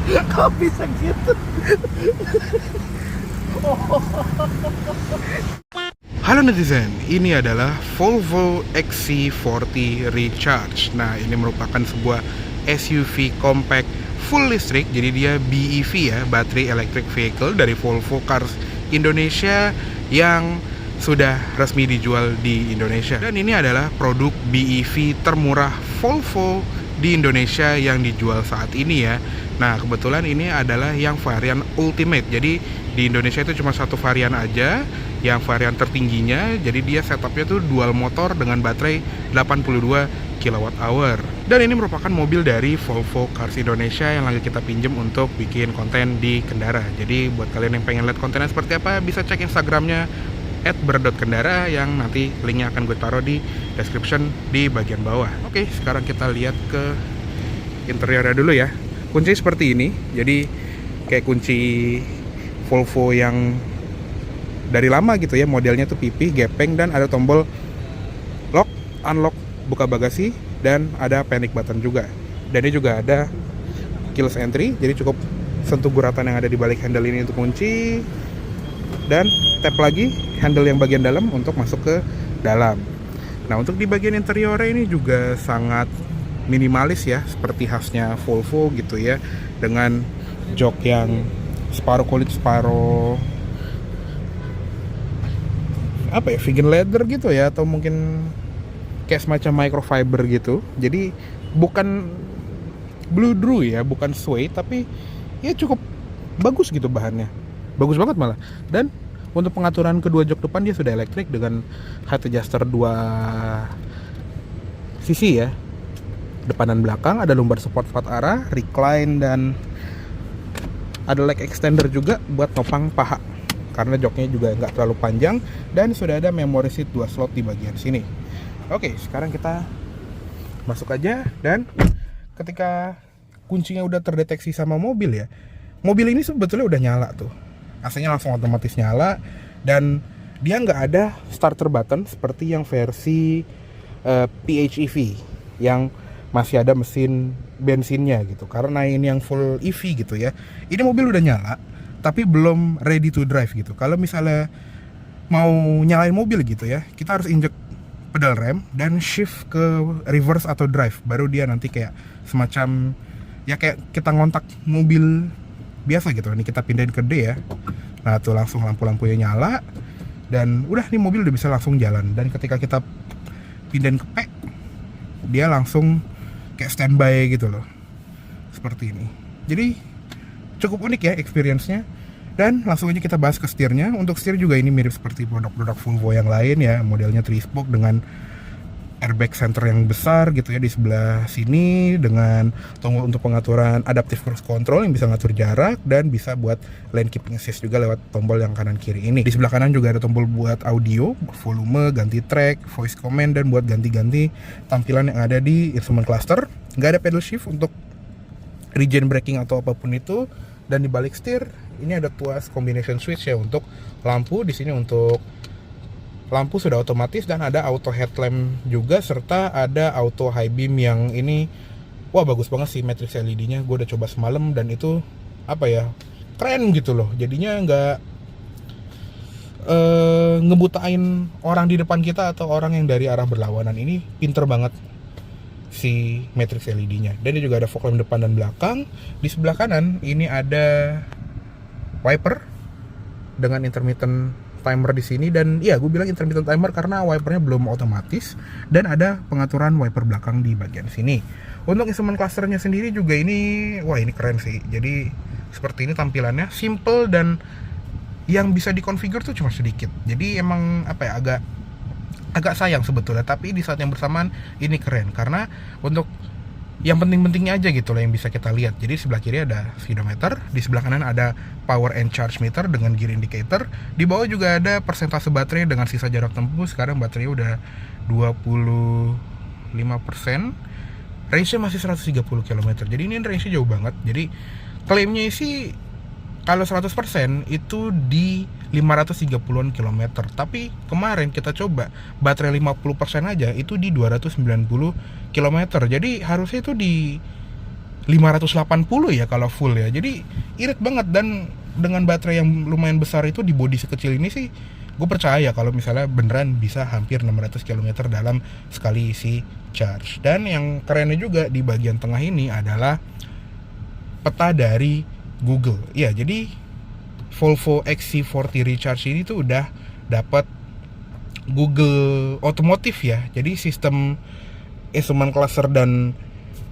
Kok bisa gitu? Halo netizen, ini adalah Volvo XC40 Recharge. Nah, ini merupakan sebuah SUV compact full listrik. Jadi dia BEV ya, Battery Electric Vehicle dari Volvo Cars Indonesia yang sudah resmi dijual di Indonesia. Dan ini adalah produk BEV termurah Volvo di Indonesia yang dijual saat ini ya. Nah, kebetulan ini adalah yang varian Ultimate. Jadi di Indonesia itu cuma satu varian aja, yang varian tertingginya. Jadi dia setupnya tuh dual motor dengan baterai 82 kWh. Dan ini merupakan mobil dari Volvo Cars Indonesia yang lagi kita pinjem untuk bikin konten di Kendara. Jadi buat kalian yang pengen lihat kontennya seperti apa, bisa cek Instagramnya @ber.kendara yang nanti linknya akan gue taruh di description di bagian bawah. Oke, sekarang kita lihat ke interiornya dulu ya. Kunci seperti ini, jadi kayak kunci Volvo yang dari lama gitu ya, modelnya tuh pipih, gepeng, dan ada tombol lock, unlock, buka bagasi, dan ada panic button juga. Dan ini juga ada keyless entry, jadi cukup sentuh guratan yang ada di balik handle ini untuk kunci, dan tap lagi handle yang bagian dalam untuk masuk ke dalam. Nah, untuk di bagian interiornya ini juga sangat minimalis ya, seperti khasnya Volvo gitu ya, dengan jok yang separuh kulit separuh apa ya, vegan leather gitu ya, atau mungkin kayak semacam microfiber gitu. Jadi bukan bludru ya, bukan suede, tapi ya cukup bagus gitu bahannya, bagus banget malah. Dan untuk pengaturan kedua jok depan dia sudah elektrik dengan height adjuster 2 sisi ya, depan dan belakang. Ada lumbar support 4 arah, recline, dan ada leg extender juga buat nopang paha karena joknya juga nggak terlalu panjang. Dan sudah ada memory seat 2 slot di bagian sini. Oke, sekarang kita masuk aja. Dan ketika kuncinya udah terdeteksi sama mobil ya, mobil ini sebetulnya udah nyala tuh, AC-nya langsung otomatis nyala. Dan dia nggak ada starter button seperti yang versi PHEV yang masih ada mesin bensinnya gitu. Karena ini yang full EV gitu ya, ini mobil udah nyala tapi belum ready to drive gitu. Kalau misalnya mau nyalain mobil gitu ya, kita harus injek pedal rem dan shift ke reverse atau drive, baru dia nanti kayak semacam ya kayak kita ngontak mobil biasa gitu. Ini kita pindahin ke D ya. Nah tuh langsung lampu-lampunya nyala, dan udah nih mobil udah bisa langsung jalan. Dan ketika kita pindahin ke P, dia langsung kayak standby gitu loh, seperti ini. Jadi cukup unik ya experience-nya. Dan langsung aja kita bahas ke setirnya. Untuk setir juga ini mirip seperti produk-produk Volvo yang lain ya, modelnya 3-spoke dengan airbag center yang besar gitu ya di sebelah sini, dengan tombol untuk pengaturan adaptive cruise control yang bisa ngatur jarak, dan bisa buat lane keeping assist juga lewat tombol yang kanan kiri ini. Di sebelah kanan juga ada tombol buat audio, volume, ganti track, voice command, dan buat ganti-ganti tampilan yang ada di instrument cluster. Nggak ada pedal shift untuk regen braking atau apapun itu. Dan di balik setir ini ada tuas combination switch ya untuk lampu. Di sini untuk lampu sudah otomatis, dan ada auto headlamp juga, serta ada auto high beam yang ini wah bagus banget sih matrix LED-nya. Gue udah coba semalam dan itu apa ya, keren gitu loh. Jadinya nggak ngebutain orang di depan kita atau orang yang dari arah berlawanan. Ini pinter banget si matrix LED-nya. Dan ini juga ada fog lamp depan dan belakang. Di sebelah kanan ini ada wiper dengan intermittent timer di sini. Dan iya, gue bilang intermittent timer karena wipernya belum otomatis. Dan ada pengaturan wiper belakang di bagian sini. Untuk instrument clusternya sendiri juga ini, wah ini keren sih. Jadi seperti ini tampilannya, simple, dan yang bisa dikonfigur tuh cuma sedikit. Jadi emang apa ya, agak sayang sebetulnya, tapi di saat yang bersamaan ini keren karena untuk yang penting-pentingnya aja gitu loh yang bisa kita lihat. Jadi sebelah kiri ada speedometer, di sebelah kanan ada power and charge meter dengan gear indicator, di bawah juga ada persentase baterai dengan sisa jarak tempuh. Sekarang baterainya udah 25%, range-nya masih 130 km. Jadi ini range-nya jauh banget. Jadi klaimnya sih kalau 100% itu di 530-an kilometer. Tapi kemarin kita coba baterai 50% aja itu di 290 km. Jadi harusnya itu di 580 ya kalau full ya. Jadi irit banget, dan dengan baterai yang lumayan besar itu di bodi sekecil ini sih gue percaya kalau misalnya beneran bisa hampir 600 km dalam sekali isi charge. Dan yang kerennya juga di bagian tengah ini adalah peta dari Google. Ya, jadi Volvo XC40 Recharge ini tuh udah dapat Google Otomotif ya. Jadi sistem instrument cluster dan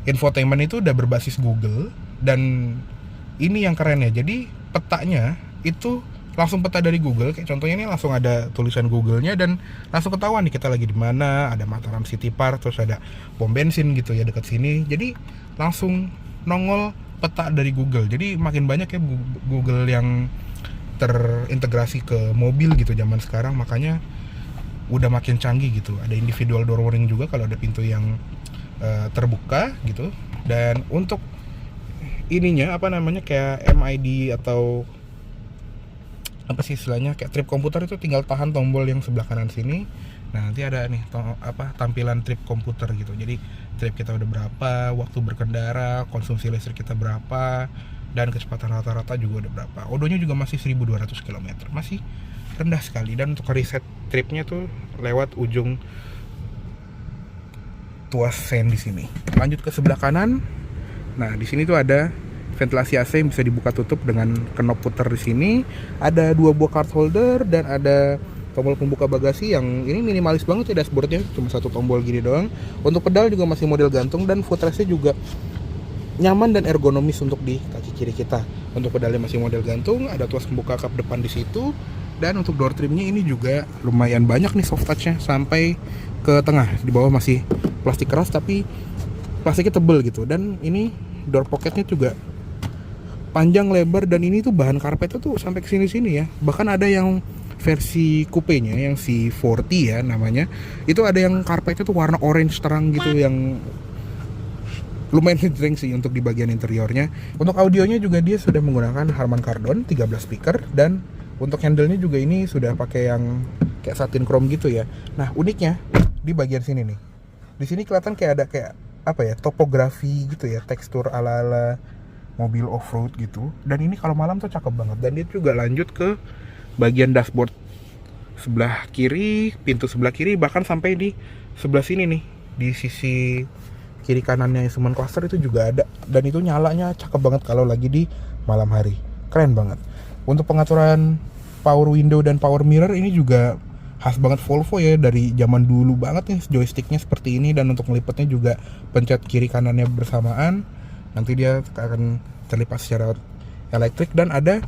infotainment itu udah berbasis Google. Dan ini yang keren ya. Jadi petanya itu langsung peta dari Google. Kayak contohnya ini langsung ada tulisan Google-nya dan langsung ketahuan nih kita lagi di mana. Ada Mataram City Park, terus ada pom bensin gitu ya dekat sini. Jadi langsung nongol peta dari Google. Jadi makin banyak ya Google yang terintegrasi ke mobil gitu zaman sekarang, makanya udah makin canggih gitu. Ada individual door warning juga kalau ada pintu yang terbuka gitu. Dan untuk ininya apa namanya kayak MID atau apa sih istilahnya, kayak trip komputer itu tinggal tahan tombol yang sebelah kanan sini. Nah, nanti ada nih tampilan trip komputer gitu. Jadi trip kita udah berapa, waktu berkendara, konsumsi listrik kita berapa, dan kecepatan rata-rata juga udah berapa. Odonya juga masih 1200 km, masih rendah sekali. Dan untuk reset tripnya tuh lewat ujung tuas sen di sini. Lanjut ke sebelah kanan. Nah, di sini tuh ada ventilasi AC yang bisa dibuka tutup dengan knob puter di sini. Ada 2 buah card holder dan ada tombol pembuka bagasi yang ini minimalis banget ya dashboardnya, cuma 1 tombol gini doang. Untuk pedal juga masih model gantung dan footrestnya juga nyaman dan ergonomis untuk di kaki kiri kita. Untuk pedalnya masih model gantung, ada tuas pembuka kap depan di situ. Dan untuk door trimnya ini juga lumayan banyak nih soft touchnya sampai ke tengah. Di bawah masih plastik keras tapi plastiknya tebel gitu. Dan ini door pocketnya juga panjang lebar, dan ini tuh bahan karpetnya tuh sampai ke sini-sini ya. Bahkan ada yang versi coupe-nya yang C40 ya namanya, itu ada yang karpetnya tuh warna orange terang gitu, yang lumayan ngejreng sih untuk di bagian interiornya. Untuk audionya juga dia sudah menggunakan Harman Kardon 13 speaker, dan untuk handle-nya juga ini sudah pakai yang kayak satin chrome gitu ya. Nah, uniknya di bagian sini nih. Di sini kelihatan kayak ada kayak apa ya, topografi gitu ya, tekstur ala-ala mobil off-road gitu. Dan ini kalau malam tuh cakep banget. Dan dia juga lanjut ke bagian dashboard sebelah kiri, pintu sebelah kiri, bahkan sampai di sebelah sini nih, di sisi kiri kanannya instrument cluster itu juga ada. Dan itu nyalanya cakep banget kalau lagi di malam hari. Keren banget. Untuk pengaturan power window dan power mirror ini juga khas banget Volvo ya, dari zaman dulu banget nih joysticknya seperti ini. Dan untuk melipatnya juga pencet kiri kanannya bersamaan. Nanti dia akan terlipat secara elektrik. Dan ada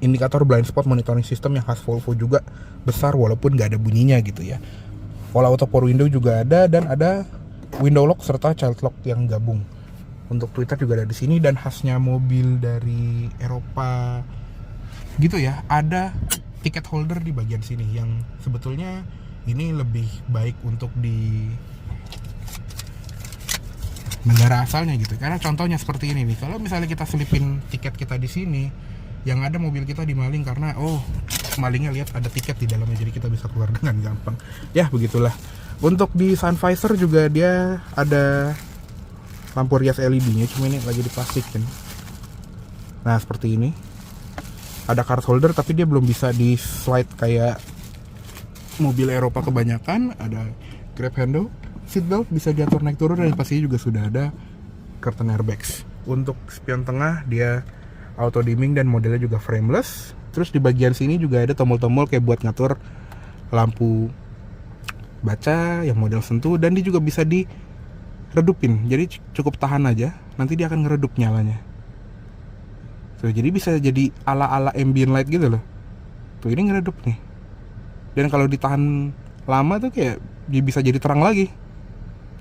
indikator blind spot monitoring system yang khas Volvo juga, besar walaupun nggak ada bunyinya gitu ya. Pola auto power window juga ada, dan ada window lock serta child lock yang gabung. Untuk Twitter juga ada di sini. Dan khasnya mobil dari Eropa gitu ya, ada tiket holder di bagian sini yang sebetulnya ini lebih baik untuk di negara asalnya gitu. Karena contohnya seperti ini nih, kalau misalnya kita selipin tiket kita di sini, yang ada mobil kita dimaling karena malingnya lihat ada tiket di dalamnya, jadi kita bisa keluar dengan gampang. Ya begitulah. Untuk di sun visor juga dia ada lampu rias LED-nya, cuma ini lagi diplastikin. Nah seperti ini. Ada card holder tapi dia belum bisa di slide kayak mobil Eropa kebanyakan. Ada grab handle, seatbelt bisa diatur naik turun, dan pastinya juga sudah ada curtain airbags. Untuk spion tengah dia auto dimming dan modelnya juga frameless. Terus di bagian sini juga ada tombol-tombol kayak buat ngatur lampu baca yang model sentuh, dan dia juga bisa diredupin. Jadi cukup tahan aja, nanti dia akan ngeredup nyalanya. Tuh, jadi bisa jadi ala-ala ambient light gitu loh. Tuh ini ngeredup nih. Dan kalau ditahan lama tuh kayak dia bisa jadi terang lagi.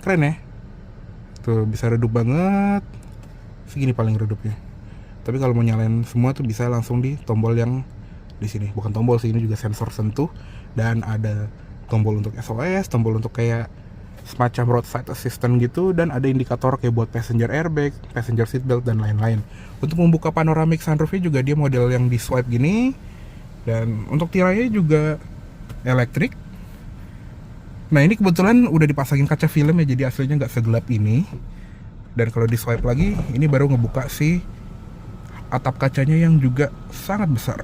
Keren ya. Tuh bisa redup banget. Segini paling redupnya. Tapi kalau mau nyalain semua tuh bisa langsung di tombol yang di sini. Bukan tombol sih, ini juga sensor sentuh. Dan ada tombol untuk SOS, tombol untuk kayak semacam roadside assistant gitu, dan ada indikator kayak buat passenger airbag, passenger seatbelt, dan lain-lain. Untuk membuka panoramic sunroofnya juga dia model yang di swipe gini. Dan untuk tirainya juga elektrik. Nah ini kebetulan udah dipasangin kaca film ya, jadi aslinya nggak segelap ini. Dan kalau di swipe lagi, ini baru ngebuka si atap kacanya yang juga sangat besar.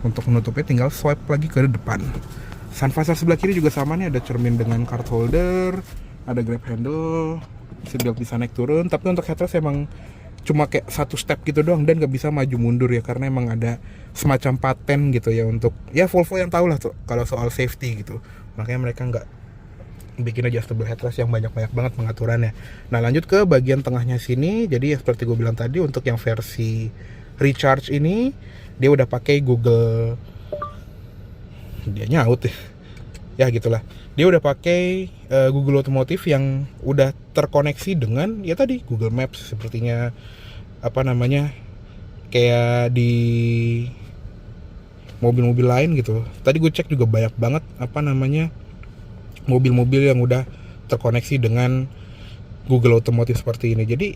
Untuk menutupnya tinggal swipe lagi ke depan. Sun visor sebelah kiri juga sama nih, ada cermin dengan card holder, ada grab handle, seatbelt bisa naik turun. Tapi untuk headrest emang cuma kayak satu step gitu doang dan nggak bisa maju mundur ya, karena emang ada semacam paten gitu ya untuk ya Volvo yang tahu lah tuh kalau soal safety gitu. Makanya mereka nggak bikin adjustable headrest yang banyak-banyak banget pengaturannya. Nah lanjut ke bagian tengahnya sini. Jadi seperti gue bilang tadi, untuk yang versi Recharge ini dia udah pakai Google, dia nyaut ya gitulah, dia udah pakai Google Automotive yang udah terkoneksi dengan ya tadi Google Maps, sepertinya apa namanya kayak di mobil-mobil lain gitu. Tadi gue cek juga banyak banget apa namanya mobil-mobil yang udah terkoneksi dengan Google Automotive seperti ini. Jadi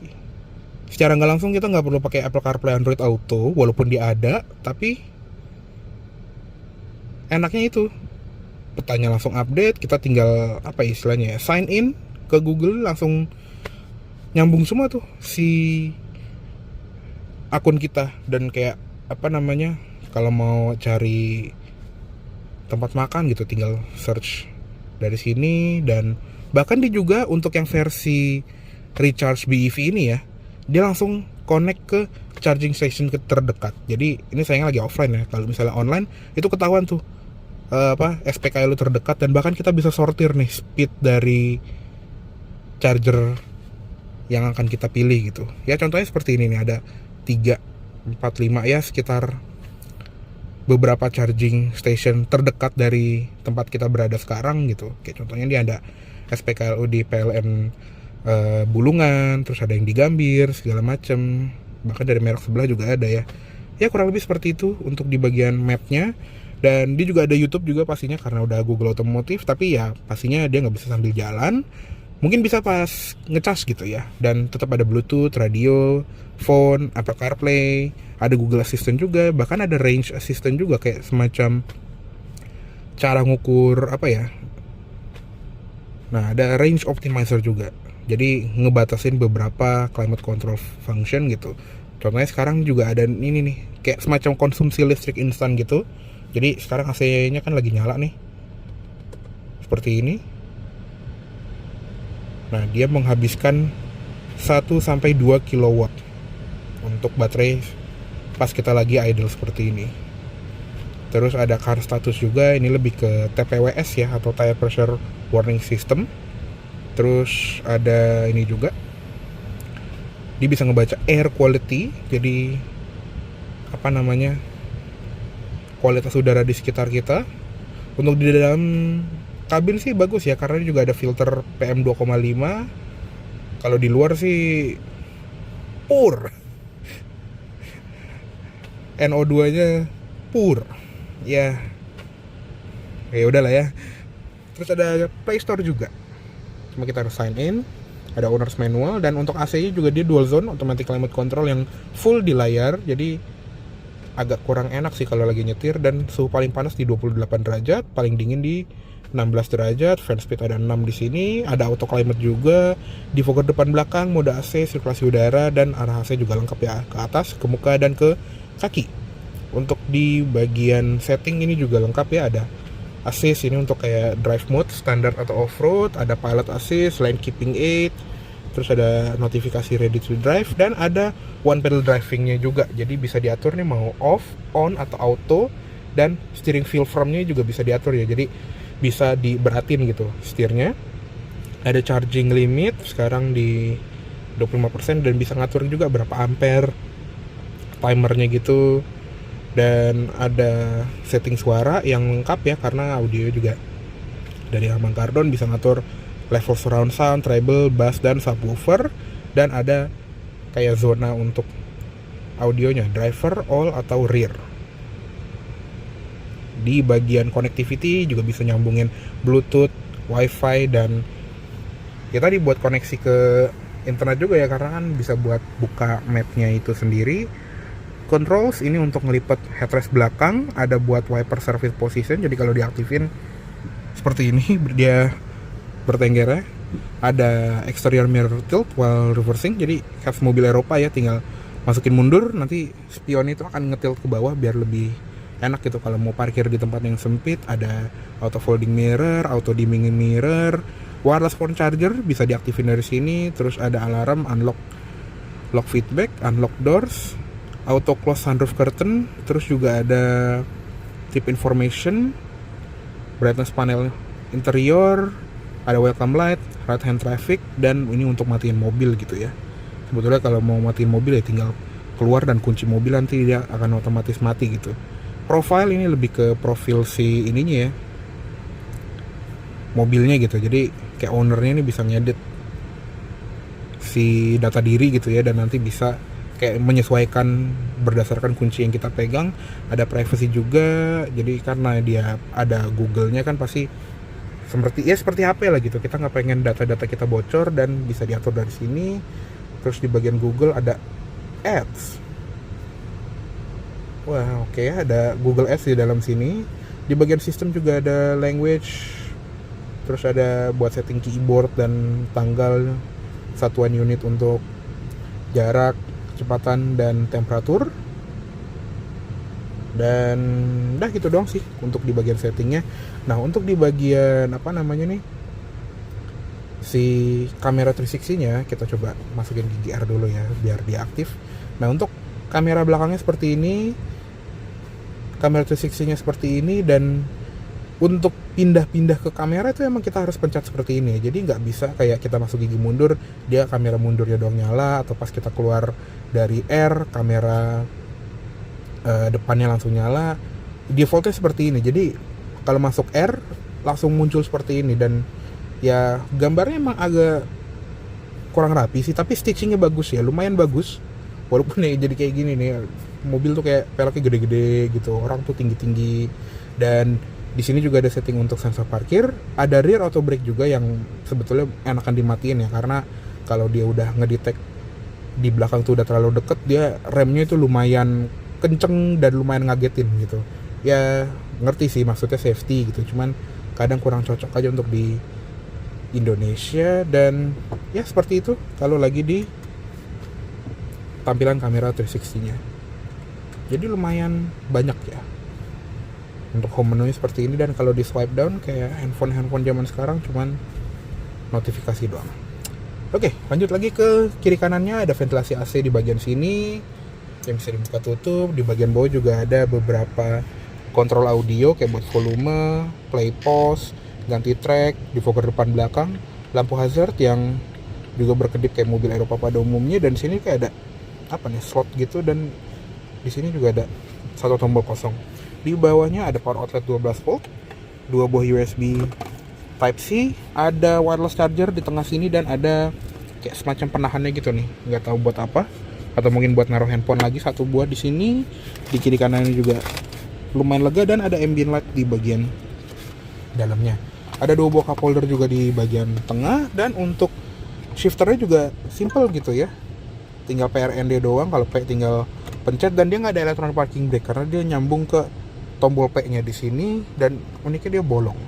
secara nggak langsung kita nggak perlu pakai Apple CarPlay, Android Auto, walaupun dia ada, tapi enaknya itu petanya langsung update, kita tinggal apa istilahnya ya, sign in ke Google, langsung nyambung semua tuh si akun kita. Dan kayak apa namanya, kalau mau cari tempat makan gitu tinggal search dari sini. Dan bahkan dia juga untuk yang versi Recharge BEV ini ya, dia langsung connect ke charging station terdekat. Jadi ini sayangnya lagi offline ya. Kalau misalnya online itu ketahuan tuh SPK lu terdekat, dan bahkan kita bisa sortir nih speed dari charger yang akan kita pilih gitu. Ya contohnya seperti ini nih, ada 3, 4, 5 ya, sekitar beberapa charging station terdekat dari tempat kita berada sekarang gitu. Kayak contohnya dia ada SPKLU di PLN Bulungan, terus ada yang di Gambir segala macem, bahkan dari merek sebelah juga ada ya. Ya kurang lebih seperti itu untuk di bagian mapnya. Dan dia juga ada YouTube juga pastinya karena udah Google Automotive, tapi ya pastinya dia nggak bisa sambil jalan. Mungkin bisa pas ngecas gitu ya. Dan tetap ada Bluetooth, radio, phone, Apple CarPlay, ada Google Assistant juga, bahkan ada Range Assistant juga, kayak semacam cara ngukur apa ya. Nah, ada Range Optimizer juga. Jadi ngebatasin beberapa climate control function gitu. Contohnya sekarang juga ada ini nih, kayak semacam konsumsi listrik instan gitu. Jadi sekarang AC-nya kan lagi nyala nih, seperti ini. Nah, dia menghabiskan 1-2 kW untuk baterai pas kita lagi idle seperti ini. Terus ada car status juga, ini lebih ke TPWS ya, atau tire pressure warning system. Terus ada ini juga, dia bisa ngebaca air quality, jadi apa namanya, kualitas udara di sekitar kita. Untuk di dalam kabin sih bagus ya, karena juga ada filter PM 2,5. Kalau di luar sih pur, NO2 nya pur ya, ya udahlah ya. Terus ada Play Store juga, cuma kita harus sign in. Ada owner's manual, dan untuk AC-nya juga dia dual zone automatic climate control yang full di layar. Jadi agak kurang enak sih kalau lagi nyetir. Dan suhu paling panas di 28 derajat, paling dingin di 16 derajat. Fan speed ada 6 di sini. Ada auto climate juga, defogger depan belakang, mode AC, sirkulasi udara, dan arah AC juga lengkap ya, ke atas, ke muka, dan ke kaki. Untuk di bagian setting ini juga lengkap ya, ada assist ini untuk kayak drive mode standar atau off-road, ada pilot assist, lane keeping aid, terus ada notifikasi ready to drive, dan ada one pedal drivingnya juga. Jadi bisa diatur nih mau off, on, atau auto. Dan steering wheel firmnya juga bisa diatur ya, jadi bisa diberatin gitu setirnya. Ada charging limit sekarang di 25%, dan bisa ngatur juga berapa ampere timernya gitu. Dan ada setting suara yang lengkap ya, karena audio juga dari Harman Kardon, bisa ngatur level surround sound, treble, bass, dan subwoofer. Dan ada kayak zona untuk audionya, driver, all, atau rear. Di bagian connectivity juga bisa nyambungin Bluetooth, Wi-Fi, dan ya tadi buat koneksi ke internet juga ya, karena kan bisa buat buka mapnya itu sendiri. Controls ini untuk ngelipat headrest belakang, ada buat wiper service position, jadi kalau diaktifin seperti ini dia bertengger ya. Ada exterior mirror tilt while reversing, jadi khas mobil Eropa ya, tinggal masukin mundur, nanti spion itu akan ngetilt ke bawah biar lebih enak gitu kalau mau parkir di tempat yang sempit. Ada auto folding mirror, auto dimming mirror, wireless phone charger bisa diaktifin dari sini, terus ada alarm, unlock, lock feedback, unlock doors, auto close sunroof curtain, terus juga ada trip information, brightness panel interior, ada welcome light, right hand traffic, dan ini untuk matiin mobil gitu ya. Sebetulnya kalau mau matiin mobil ya tinggal keluar dan kunci mobil, nanti dia akan otomatis mati gitu. Profile ini lebih ke profil si ininya ya, mobilnya gitu, jadi kayak ownernya ini bisa ngedit si data diri gitu ya, dan nanti bisa kayak menyesuaikan berdasarkan kunci yang kita pegang. Ada privacy juga, jadi karena dia ada Google-nya kan pasti seperti HP lah gitu, kita nggak pengen data-data kita bocor dan bisa diatur dari sini. Terus di bagian Google ada Ads. Wah, oke, ada Google Ads di dalam sini. Di bagian sistem juga ada language. Terus ada buat setting keyboard dan tanggal, satuan unit untuk jarak, kecepatan, dan temperatur. Dan udah gitu doang sih untuk di bagian settingnya. Nah, untuk di bagian apa namanya nih, si kamera 360-nya kita coba masukin gigi R dulu ya biar dia aktif. Nah, untuk kamera belakangnya seperti ini, kamera 360-nya seperti ini, dan untuk pindah-pindah ke kamera itu emang kita harus pencet seperti ini. Jadi nggak bisa kayak kita masuk gigi mundur, dia kamera mundurnya doang nyala, atau pas kita keluar dari R, kamera depannya langsung nyala. Defaultnya seperti ini. Jadi kalau masuk R langsung muncul seperti ini, dan ya gambarnya emang agak kurang rapi sih, tapi stitchingnya bagus ya, lumayan bagus. Walaupun ya jadi kayak gini nih, mobil tuh kayak peleknya gede-gede gitu, orang tuh tinggi-tinggi. Dan di sini juga ada setting untuk sensor parkir, ada rear auto brake juga yang sebetulnya enakan dimatiin ya, karena kalau dia udah ngedetect di belakang tuh udah terlalu deket, dia remnya itu lumayan kenceng dan lumayan ngagetin gitu. Ya ngerti sih maksudnya safety gitu, cuman kadang kurang cocok aja untuk di Indonesia. Dan ya seperti itu kalau lagi di tampilan kamera 360-nya. Jadi lumayan banyak ya untuk home menu seperti ini. Dan kalau di swipe down kayak handphone zaman sekarang cuman notifikasi doang. Oke, lanjut lagi ke kiri kanannya, ada ventilasi AC di bagian sini yang bisa dibuka tutup. Di bagian bawah juga ada beberapa kontrol audio kayak buat volume, play, pause, ganti track, defogger depan belakang, lampu hazard yang juga berkedip kayak mobil Eropa pada umumnya. Dan sini kayak ada apa nih, slot gitu, dan di sini juga ada satu tombol kosong. Di bawahnya ada power outlet 12 volt, 2 buah USB Type C, ada wireless charger di tengah sini, dan ada kayak semacam penahannya gitu nih, nggak tahu buat apa, atau mungkin buat naruh handphone lagi, satu buah di sini. Di kiri kanan ini juga lumayan lega, dan ada ambient light di bagian dalamnya. Ada 2 buah cup holder juga di bagian tengah, dan untuk shifternya juga simple gitu ya, tinggal PRND doang. Kalau P tinggal pencet, dan dia nggak ada electronic parking brake karena dia nyambung ke tombol P-nya di sini, dan uniknya dia bolong.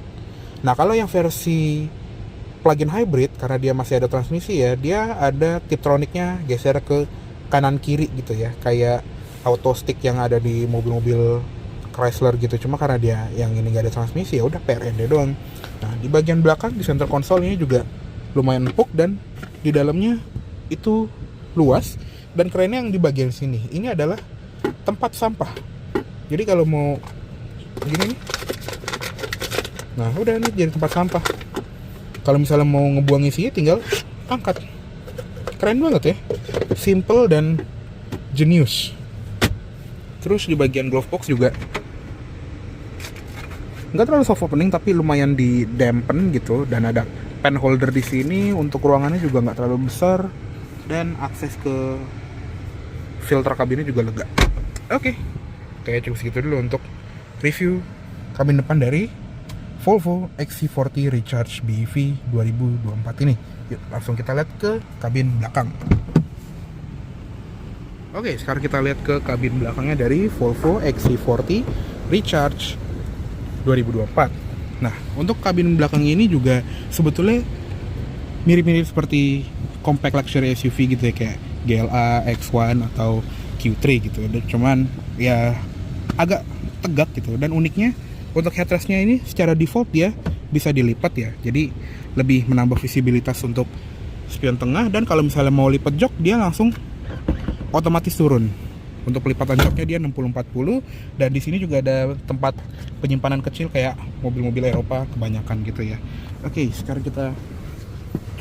Nah, kalau yang versi plug-in hybrid, karena dia masih ada transmisi ya, dia ada tiptroniknya geser ke kanan kiri gitu ya, kayak auto stick yang ada di mobil-mobil Chrysler gitu. Cuma karena dia yang ini nggak ada transmisi, ya udah PRND doang. Nah, di bagian belakang di center console ini juga lumayan empuk, dan di dalamnya itu luas. Dan kerennya yang di bagian sini ini adalah tempat sampah. Jadi kalau mau gini nih, nah udah nih jadi tempat sampah. Kalau misalnya mau ngebuang isinya tinggal angkat. Keren banget ya, simple dan jenius. Terus di bagian glove box juga nggak terlalu soft opening, tapi lumayan di dampen gitu. Dan ada pen holder di sini, untuk ruangannya juga nggak terlalu besar, dan akses ke filter kabinnya juga lega. Oke, kayak cukup segitu dulu untuk review kabin depan dari Volvo XC40 Recharge BEV 2024 ini. Yuk langsung kita lihat ke kabin belakang. Oke, sekarang kita lihat ke kabin belakangnya dari Volvo XC40 Recharge 2024. Nah, untuk kabin belakang ini juga sebetulnya mirip-mirip seperti compact luxury SUV gitu ya, kayak GLA, X1 atau Q3 gitu. Dan cuman ya agak tegak gitu. Dan uniknya untuk headrestnya ini secara default dia bisa dilipat ya, jadi lebih menambah visibilitas untuk spion tengah. Dan kalau misalnya mau lipat jok, dia langsung otomatis turun. Untuk pelipatan joknya dia 60-40, dan di sini juga ada tempat penyimpanan kecil kayak mobil-mobil Eropa kebanyakan gitu ya. Oke, sekarang kita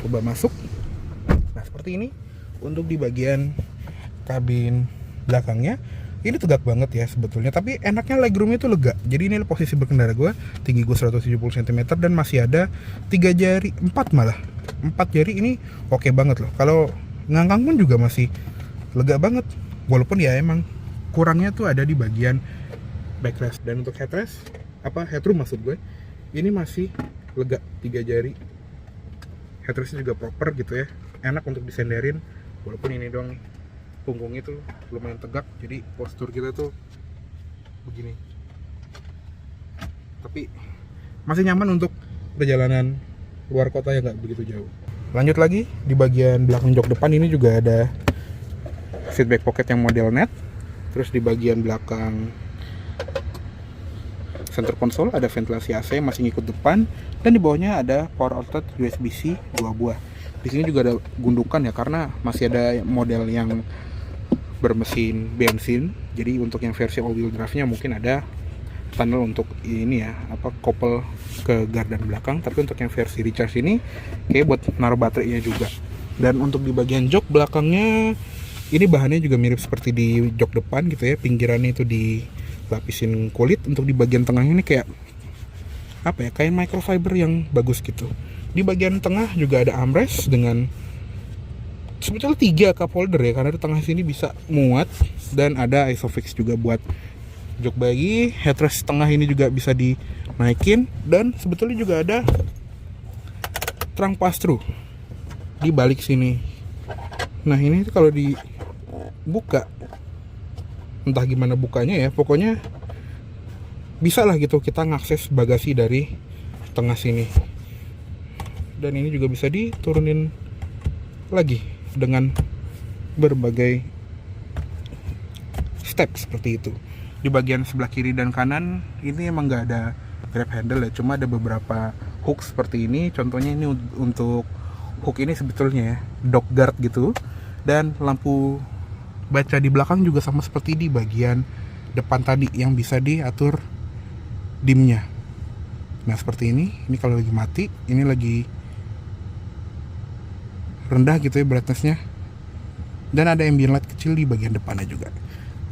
coba masuk. Nah, seperti ini untuk di bagian kabin belakangnya. Ini tegak banget ya sebetulnya, tapi enaknya legroomnya itu lega. Jadi ini posisi berkendara gue, tinggi gue 170 cm dan masih ada 3 jari, 4 malah. 4 jari ini oke banget loh. Kalau ngangkang pun juga masih lega banget. Walaupun ya emang kurangnya tuh ada di bagian backrest. Dan untuk headroom maksud gue, ini masih lega, 3 jari. Headrestnya juga proper gitu ya, enak untuk disenderin. Walaupun ini doang nih, punggungnya tuh lumayan tegak, jadi postur kita tuh begini. Tapi masih nyaman untuk perjalanan luar kota yang nggak begitu jauh. Lanjut lagi, di bagian belakang jok depan ini juga ada seatback pocket yang model net. Terus di bagian belakang center console ada ventilasi AC masih ngikut depan, dan di bawahnya ada power outlet USB-C 2 buah. Di sini juga ada gundukan ya, karena masih ada model yang bermesin bensin. Jadi untuk yang versi all wheel drive-nya mungkin ada tunnel untuk ini ya, couple ke gardan belakang. Tapi untuk yang versi recharge ini kayak buat naruh baterainya juga. Dan untuk di bagian jok belakangnya ini bahannya juga mirip seperti di jok depan gitu ya, pinggirannya itu dilapisin kulit. Untuk di bagian tengahnya ini kayak kain microfiber yang bagus gitu. Di bagian tengah juga ada armrest dengan sebetulnya 3 cup holder ya, karena di tengah sini bisa muat, dan ada isofix juga buat jok bayi. Headrest tengah ini juga bisa dinaikin, dan sebetulnya juga ada trunk pass-through di balik sini. Nah, ini kalau dibuka, entah gimana bukanya ya, pokoknya bisa lah gitu kita ngakses bagasi dari tengah sini. Dan ini juga bisa diturunin lagi dengan berbagai step seperti itu. Di bagian sebelah kiri dan kanan ini emang nggak ada grab handle ya, cuma ada beberapa hook seperti ini. Contohnya ini untuk hook ini sebetulnya ya dock guard gitu. Dan lampu baca di belakang juga sama seperti di bagian depan tadi yang bisa diatur dimnya. Nah, seperti ini kalau lagi mati, ini lagi rendah gitu ya brightness-nya. Dan ada ambient light kecil di bagian depannya juga.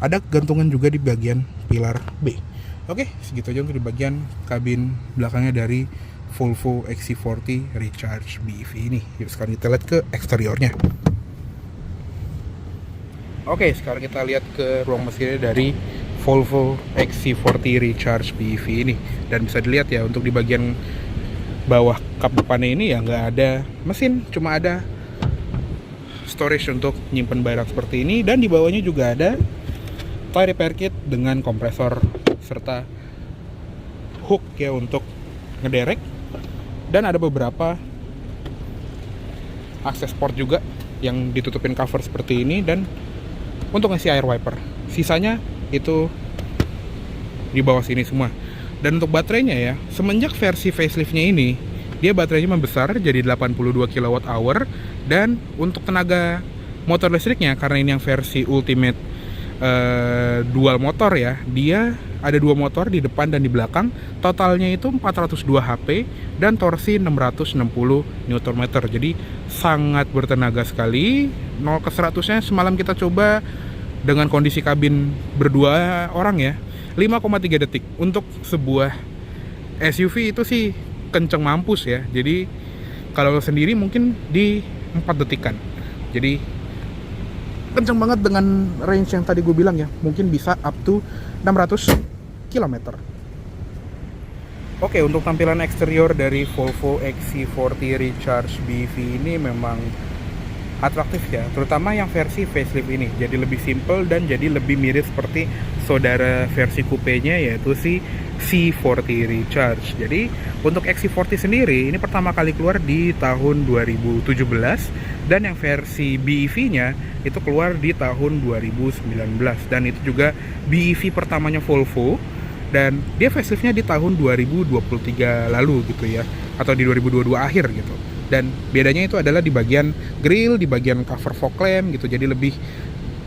Ada gantungan juga di bagian pilar B. Oke, segitu aja untuk di bagian kabin belakangnya dari Volvo XC40 Recharge BEV ini. Yuk sekarang kita lihat ke eksteriornya. Oke, sekarang kita lihat ke ruang mesinnya dari Volvo XC40 Recharge BEV ini. Dan bisa dilihat ya, untuk di bagian bawah kap depannya ini ya nggak ada mesin, cuma ada storage untuk nyimpen barang seperti ini. Dan di bawahnya juga ada tire repair kit dengan kompresor serta hook ya untuk ngederek. Dan ada beberapa akses port juga yang ditutupin cover seperti ini, dan untuk ngisi air wiper. Sisanya itu di bawah sini semua. Dan untuk baterainya ya, semenjak versi faceliftnya ini, dia baterainya membesar jadi 82 kWh. Dan untuk tenaga motor listriknya, karena ini yang versi ultimate dual motor ya, dia ada 2 motor di depan dan di belakang. Totalnya itu 402 HP dan torsi 660 Nm. Jadi sangat bertenaga sekali. 0 ke 100-nya semalam kita coba dengan kondisi kabin berdua orang ya, 5,3 detik. Untuk sebuah SUV itu sih kenceng mampus ya. Jadi kalau sendiri mungkin di 4 detikan. Jadi kenceng banget dengan range yang tadi gue bilang ya, mungkin bisa up to 600 km. Oke, untuk tampilan eksterior dari Volvo XC40 Recharge BEV ini memang atraktif ya, terutama yang versi facelift ini. Jadi lebih simple dan jadi lebih mirip seperti saudara versi coupenya, yaitu si XC40 Recharge. Jadi untuk XC40 sendiri ini pertama kali keluar di tahun 2017 dan yang versi BEV-nya itu keluar di tahun 2019 dan itu juga BEV pertamanya Volvo dan dia facelift-nya di tahun 2023 lalu gitu ya, atau di 2022 akhir gitu. Dan bedanya itu adalah di bagian grill, di bagian cover fog lamp gitu, jadi lebih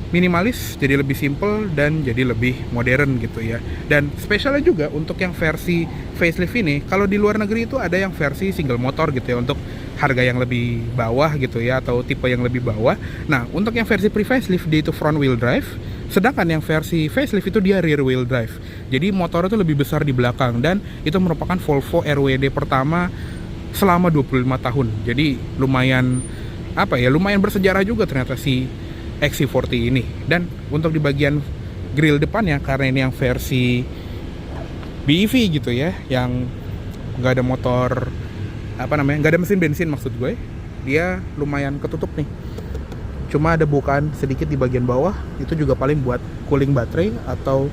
minimalis, jadi lebih simple dan jadi lebih modern gitu ya. Dan spesialnya juga untuk yang versi facelift ini, kalau di luar negeri itu ada yang versi single motor gitu ya, untuk harga yang lebih bawah gitu ya, atau tipe yang lebih bawah. Nah, untuk yang versi pre-facelift dia itu front wheel drive, sedangkan yang versi facelift itu dia rear wheel drive. Jadi motornya itu lebih besar di belakang dan itu merupakan Volvo RWD pertama selama 25 tahun. Jadi lumayan lumayan bersejarah juga ternyata si XC40 ini. Dan untuk di bagian grill depannya, karena ini yang versi BEV gitu ya, yang nggak ada motor nggak ada mesin bensin maksud gue, dia lumayan ketutup nih. Cuma ada bukaan sedikit di bagian bawah, itu juga paling buat cooling baterai atau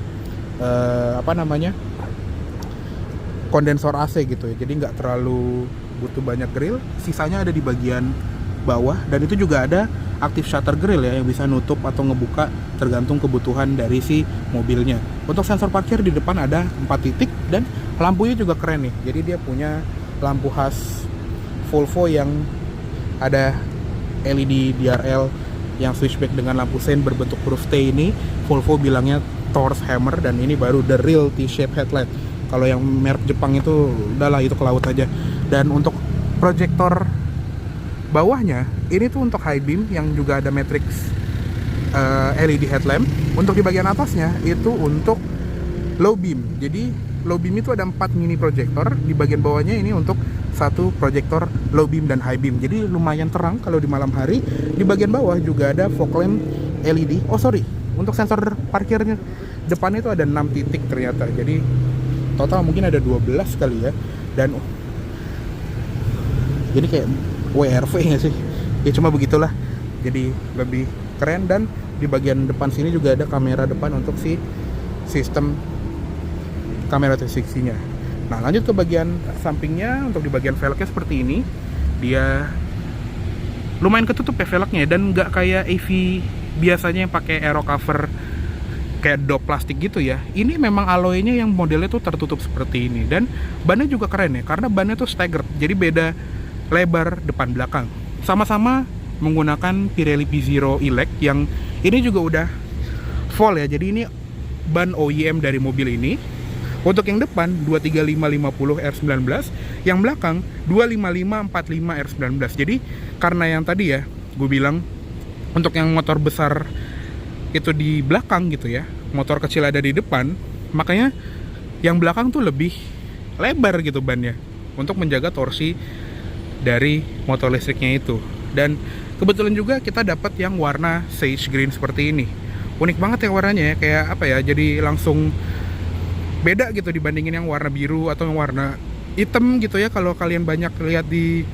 kondensor AC gitu ya. Jadi nggak terlalu butuh banyak grill. Sisanya ada di bagian bawah, dan itu juga ada active shutter grill ya, yang bisa nutup atau ngebuka tergantung kebutuhan dari si mobilnya. Untuk sensor parkir di depan ada 4 titik dan lampunya juga keren nih. Jadi dia punya lampu khas Volvo yang ada LED DRL yang switchback dengan lampu sein berbentuk huruf T ini. Volvo bilangnya Thor's Hammer, dan ini baru the real T-shape headlight. Kalau yang merek Jepang itu udahlah, itu ke laut aja. Dan untuk proyektor bawahnya ini tuh untuk high beam yang juga ada matrix LED headlamp. Untuk di bagian atasnya itu untuk low beam. Jadi low beam itu ada 4 mini proyektor. Di bagian bawahnya ini untuk satu proyektor low beam dan high beam. Jadi lumayan terang kalau di malam hari. Di bagian bawah juga ada fog lamp LED. Untuk sensor parkirnya depan itu ada 6 titik ternyata. Jadi total mungkin ada 12 kali ya. Dan jadi kayak WRV nggak sih? Ya cuma begitulah. Jadi lebih keren. Dan di bagian depan sini juga ada kamera depan untuk si sistem kamera 360-nya. Nah, lanjut ke bagian sampingnya. Untuk di bagian velgnya seperti ini, dia lumayan ketutup ya velgnya, dan nggak kayak EV biasanya yang pakai aero cover kayak dop plastik gitu ya. Ini memang alloynya yang modelnya tuh tertutup seperti ini. Dan bannya juga keren ya, karena bannya tuh staggered, jadi beda lebar depan belakang. Sama-sama menggunakan Pirelli P Zero Elect yang ini juga udah full ya. Jadi ini ban OEM dari mobil ini. Untuk yang depan 23550 R19, yang belakang 25545 R19. Jadi karena yang tadi ya gue bilang untuk yang motor besar itu di belakang gitu ya, motor kecil ada di depan, makanya yang belakang tuh lebih lebar gitu bannya untuk menjaga torsi dari motor listriknya itu. Dan kebetulan juga kita dapat yang warna sage green seperti ini. Unik banget ya warnanya ya, kayak jadi langsung beda gitu dibandingin yang warna biru atau yang warna hitam gitu ya. Kalau kalian banyak lihat di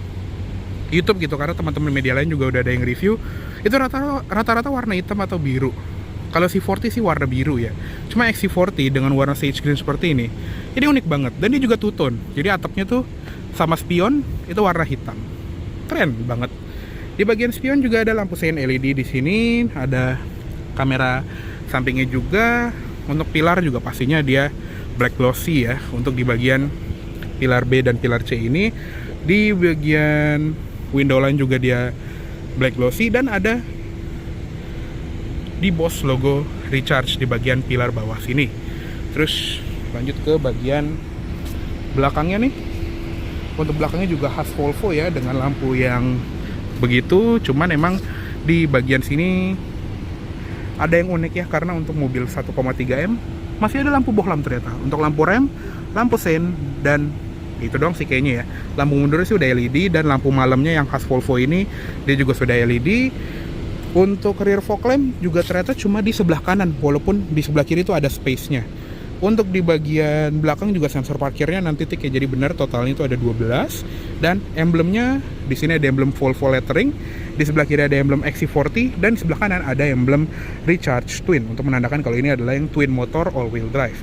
YouTube gitu, karena teman-teman media lain juga udah ada yang review, itu rata-rata warna hitam atau biru. Kalau C40 sih warna biru ya. Cuma XC40 dengan warna sage green seperti ini unik banget. Dan dia juga two-tone, jadi atapnya tuh sama spion itu warna hitam. Keren banget. Di bagian spion juga ada lampu sein LED di sini, ada kamera sampingnya juga. Untuk pilar juga pastinya dia black glossy ya. Untuk di bagian pilar B dan pilar C ini, di bagian window line juga dia black glossy, dan ada di Bosch logo Recharge di bagian pilar bawah sini. Terus lanjut ke bagian belakangnya nih. Untuk belakangnya juga khas Volvo ya, dengan lampu yang begitu. Cuman emang di bagian sini ada yang unik ya, karena untuk mobil 1,3 M masih ada lampu bohlam ternyata. Untuk lampu rem, lampu sein, dan itu doang sih kayaknya ya. Lampu mundur sih udah LED, dan lampu malamnya yang khas Volvo ini dia juga sudah LED. Untuk rear fog lamp juga ternyata cuma di sebelah kanan, walaupun di sebelah kiri itu ada space-nya. Untuk di bagian belakang juga sensor parkirnya 6 titik ya, jadi benar totalnya itu ada 12. Dan emblemnya di sini ada emblem Volvo lettering, di sebelah kiri ada emblem XC40, dan di sebelah kanan ada emblem Recharge Twin untuk menandakan kalau ini adalah yang twin motor all wheel drive.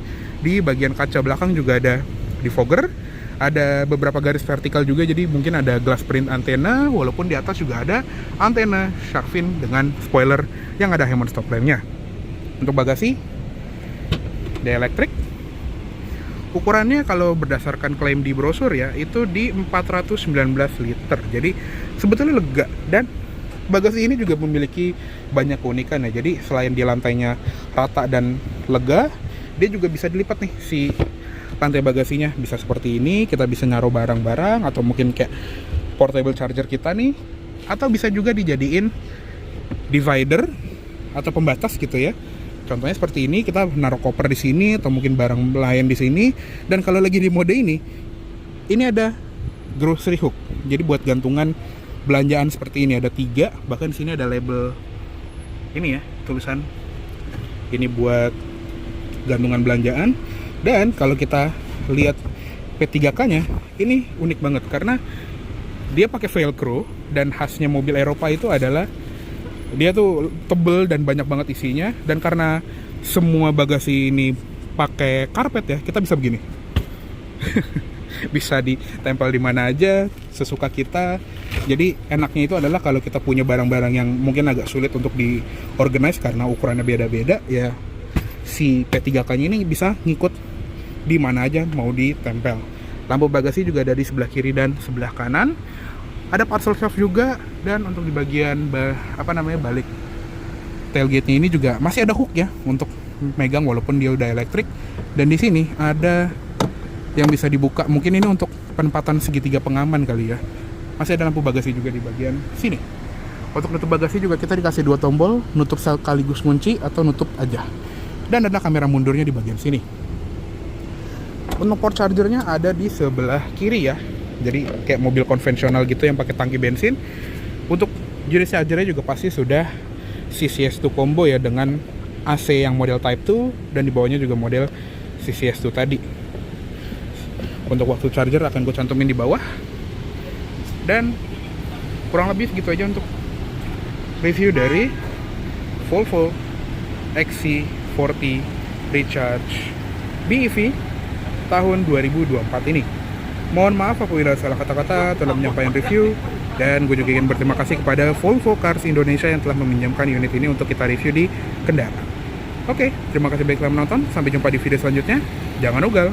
Di bagian kaca belakang juga ada defogger, ada beberapa garis vertikal juga, jadi mungkin ada glass print antena, walaupun di atas juga ada antena shark fin dengan spoiler yang ada Hammond stop lampnya. Untuk bagasi, dielectric. Ukurannya kalau berdasarkan klaim di brosur ya, itu di 419 liter. Jadi sebetulnya lega, dan bagasi ini juga memiliki banyak keunikan ya. Jadi selain di lantainya rata dan lega, dia juga bisa dilipat nih si lantai bagasinya. Bisa seperti ini, kita bisa naruh barang-barang, atau mungkin kayak portable charger kita nih, atau bisa juga dijadiin divider atau pembatas gitu ya. Contohnya seperti ini, kita naruh koper di sini atau mungkin barang lain di sini. Dan kalau lagi di mode ini ada grocery hook. Jadi buat gantungan belanjaan seperti ini ada 3, bahkan di sini ada label ini ya, tulisan ini buat gantungan belanjaan. Dan kalau kita lihat P3K-nya, ini unik banget karena dia pakai velcro, dan khasnya mobil Eropa itu adalah dia tuh tebel dan banyak banget isinya. Dan karena semua bagasi ini pakai karpet ya, kita bisa begini. Bisa ditempel di mana aja sesuka kita. Jadi enaknya itu adalah kalau kita punya barang-barang yang mungkin agak sulit untuk diorganize karena ukurannya beda-beda ya, si P3K-nya ini bisa ngikut di mana aja mau ditempel. Lampu bagasi juga ada di sebelah kiri dan sebelah kanan. Ada parcel shelf juga, dan untuk di bagian balik tailgate-nya ini juga masih ada hook ya untuk megang walaupun dia udah elektrik. Dan di sini ada yang bisa dibuka, mungkin ini untuk penempatan segitiga pengaman kali ya. Masih ada lampu bagasi juga di bagian sini. Untuk nutup bagasi juga kita dikasih 2 tombol, nutup sekaligus kunci atau nutup aja. Dan ada kamera mundurnya di bagian sini. Untuk port chargernya ada di sebelah kiri ya. Jadi kayak mobil konvensional gitu yang pakai tangki bensin. Untuk jenis chargernya juga pasti sudah CCS2 combo ya, dengan AC yang model Type 2, dan di bawahnya juga model CCS2 tadi. Untuk waktu charger akan gue cantumin di bawah. Dan kurang lebih segitu aja untuk review dari Volvo XC40 Recharge BEV tahun 2024 ini. Mohon maaf apabila salah kata-kata dalam menyampaikan review, dan gue juga ingin berterima kasih kepada Volvo Cars Indonesia yang telah meminjamkan unit ini untuk kita review di kendaraan. Oke, terima kasih baik telah menonton. Sampai jumpa di video selanjutnya. Jangan ugal.